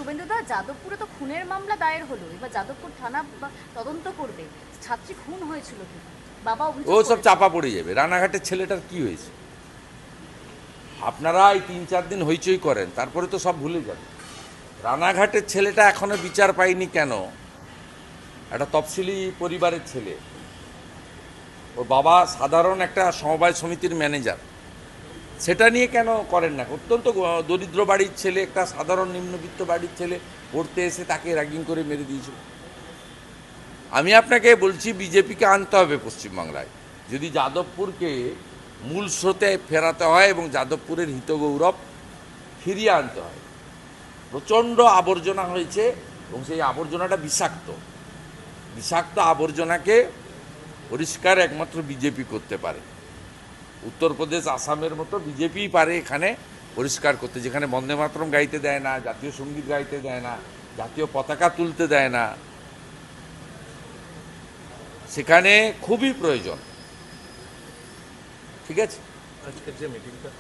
শুভেন্দুদা, যাদবপুরে তো খুনের মামলা দায়ের হলো, এবার যাদবপুর থানা তদন্ত করবে ছাত্রী খুন হয়েছিল কি বাবা ও অভিযোগ সব করেছে। চাপা পড়ে যাবে। রানাঘাটের ছেলেটার কি হয়েছে? আপনারা এই 3-4 দিন হইচই করেন, তারপরে তো সব ভুলে যাবেন। রানাঘাটের ছেলেটা এখনো বিচার পায়নি কেন? একটা তফসিলি পরিবারের ছেলে, ওর বাবা সাধারণ একটা সমবায় সমিতির ম্যানেজার। সেটা নিয়ে কেন করেন না? অত্যন্ত দরিদ্র বাড়ির ছেলে, একটা সাধারণ নিম্নবিত্ত বাড়ির ছেলে, পড়তে এসে তাকে র্যাগিং করে মেরে দিয়েছিল। আমি আপনাকে বলছি, বিজেপিকে আনতে হবে পশ্চিমবাংলায়, যদি যাদবপুরকে মূল স্রোতে ফেরাতে হয় এবং যাদবপুরের হিতগৌরব ফিরিয়ে আনতে হয়। প্রচণ্ড আবর্জনা হয়েছে এবং সেই আবর্জনাটা বিষাক্ত। বিষাক্ত আবর্জনাকে পরিষ্কার একমাত্র বিজেপি করতে পারে। উত্তরপ্রদেশ, আসামের মতো বিজেপিই পারে এখানে পরিষ্কার করতে, যেখানে বন্দে মাতরম গাইতে দেয় না, জাতীয় সঙ্গীত গাইতে দেয় না, জাতীয় পতাকা তুলতে দেয় না, সেখানে খুবই প্রয়োজন। ঠিক আছে। আজকের যে মিটিংটা